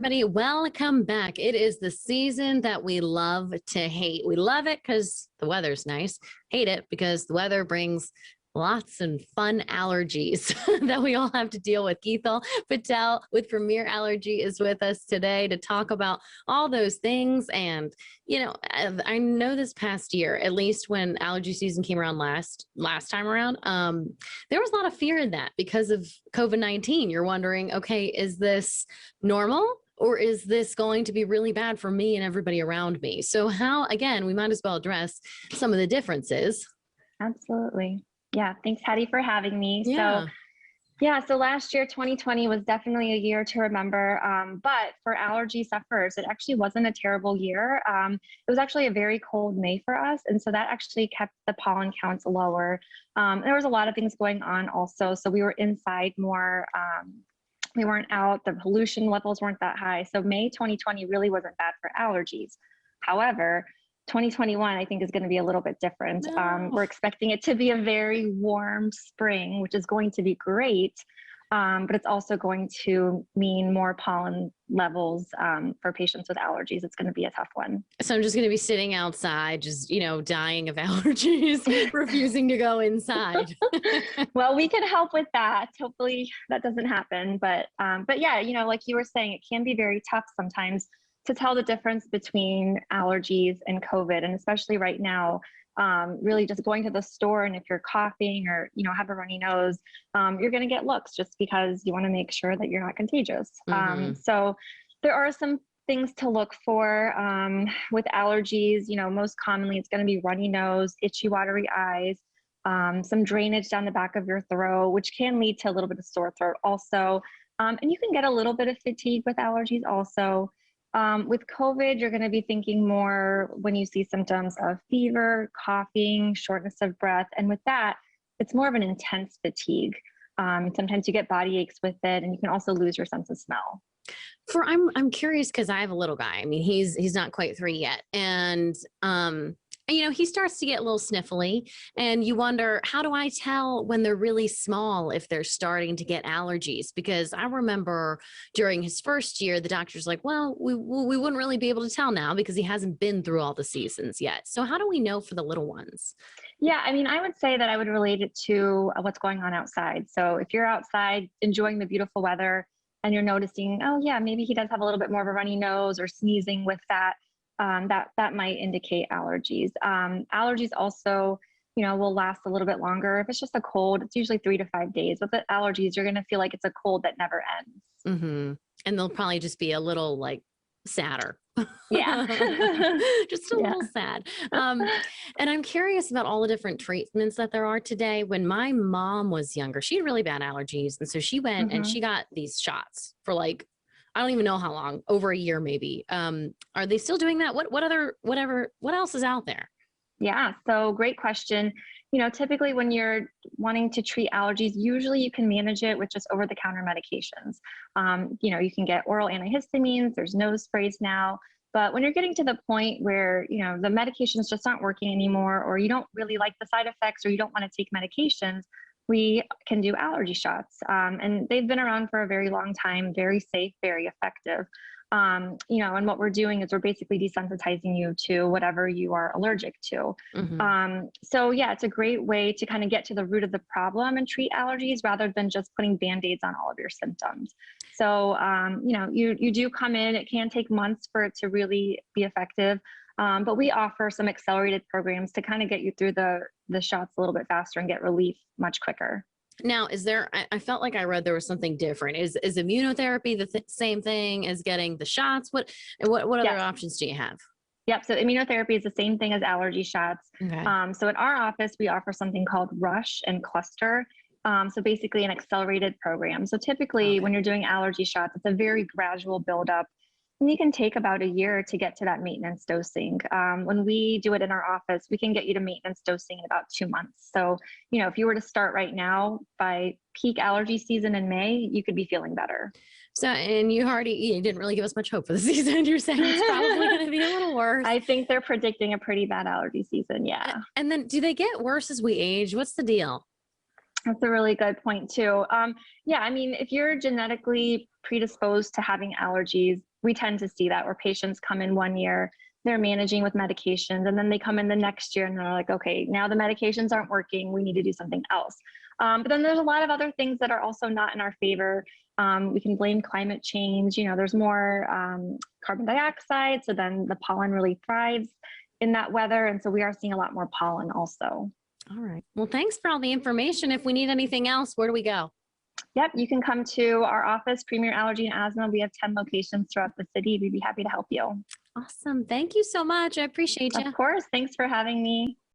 Everybody, welcome back. It is the season that we love to hate. We love it because the weather's nice. Hate it because the weather brings lots and fun allergies that we all have to deal with. Geethal Patel with Premier Allergy is with us today to talk about all those things. And, I know this past year, at least when allergy season came around last time around, there was a lot of fear in that because of COVID-19. You're wondering, okay, is this normal? Or is this going to be really bad for me and everybody around me? So how, again, we might as well address some of the differences. Absolutely. Yeah. Thanks, Hattie, for having me. Yeah. So last year, 2020 was definitely a year to remember. But for allergy sufferers, it actually wasn't a terrible year. It was actually a very cold May for us. And so that actually kept the pollen counts lower. There was a lot of things going on also. So we were inside more. We weren't out, the pollution levels weren't that high. So May 2020 really wasn't bad for allergies. However, 2021, I think, is going to be a little bit different. No. We're expecting it to be a very warm spring, which is going to be great. But it's also going to mean more pollen levels for patients with allergies. It's going to be a tough one. So I'm just going to be sitting outside, just, dying of allergies, refusing to go inside. Well, we can help with that. Hopefully that doesn't happen. But yeah, like you were saying, it can be very tough sometimes to tell the difference between allergies and COVID. And especially right now, really just going to the store, and if you're coughing or, have a runny nose, you're going to get looks just because you want to make sure that you're not contagious. So there are some things to look for with allergies. Most commonly it's going to be runny nose, itchy, watery eyes, some drainage down the back of your throat, which can lead to a little bit of sore throat also. And you can get a little bit of fatigue with allergies also. With COVID, you're going to be thinking more when you see symptoms of fever, coughing, shortness of breath. And with that, it's more of an intense fatigue. Sometimes you get body aches with it, and you can also lose your sense of smell. I'm curious because I have a little guy. I mean, he's not quite 3 yet. And, he starts to get a little sniffly, and you wonder, how do I tell when they're really small if they're starting to get allergies? Because I remember during his first year, the doctor's like, well, we wouldn't really be able to tell now because he hasn't been through all the seasons yet. So how do we know for the little ones? Yeah, I mean, I would say that I would relate it to what's going on outside. So if you're outside enjoying the beautiful weather and you're noticing, oh yeah, maybe he does have a little bit more of a runny nose or sneezing with that, that might indicate allergies. Allergies also, will last a little bit longer. If it's just a cold, it's usually 3 to 5 days. With the allergies, you're going to feel like it's a cold that never ends. Mm-hmm. And they'll probably just be a little sadder. Yeah. Just a little sad. And I'm curious about all the different treatments that there are today. When my mom was younger, she had really bad allergies. And so she went and she got these shots for I don't even know how long, over a year, maybe. Are they still doing that? What else is out there? Yeah. So great question. Typically when you're wanting to treat allergies, usually you can manage it with just over-the-counter medications. You can get oral antihistamines, there's nose sprays now, but when you're getting to the point where, the medications just aren't working anymore, or you don't really like the side effects, or you don't want to take medications, we can do allergy shots. And they've been around for a very long time, very safe, very effective. And what we're doing is we're basically desensitizing you to whatever you are allergic to. So yeah, it's a great way to kind of get to the root of the problem and treat allergies rather than just putting Band-Aids on all of your symptoms. So, you do come in, it can take months for it to really be effective. But we offer some accelerated programs to kind of get you through the shots a little bit faster and get relief much quicker. Now, I felt like I read there was something different. Is immunotherapy the same thing as getting the shots? What other options do you have? Yep. So immunotherapy is the same thing as allergy shots. Okay. So at our office, we offer something called Rush and Cluster. So basically an accelerated program. So typically when you're doing allergy shots, it's a very gradual buildup. And you can take about a year to get to that maintenance dosing. When we do it in our office, we can get you to maintenance dosing in about 2 months. So, if you were to start right now, by peak allergy season in May, you could be feeling better. So, and you didn't really give us much hope for the season. You're saying it's probably going to be a little worse. I think they're predicting a pretty bad allergy season. Yeah. And then do they get worse as we age? What's the deal? That's a really good point too. Yeah, I mean, if you're genetically predisposed to having allergies, we tend to see that where patients come in one year, they're managing with medications, and then they come in the next year and they're like, okay, now the medications aren't working. We need to do something else. But then there's a lot of other things that are also not in our favor. We can blame climate change. There's more carbon dioxide. So then the pollen really thrives in that weather. And so we are seeing a lot more pollen also. All right. Well, thanks for all the information. If we need anything else, where do we go? Yep, you can come to our office, Premier Allergy and Asthma. We have 10 locations throughout the city. We'd be happy to help you. Awesome. Thank you so much. I appreciate you. Of course. Thanks for having me.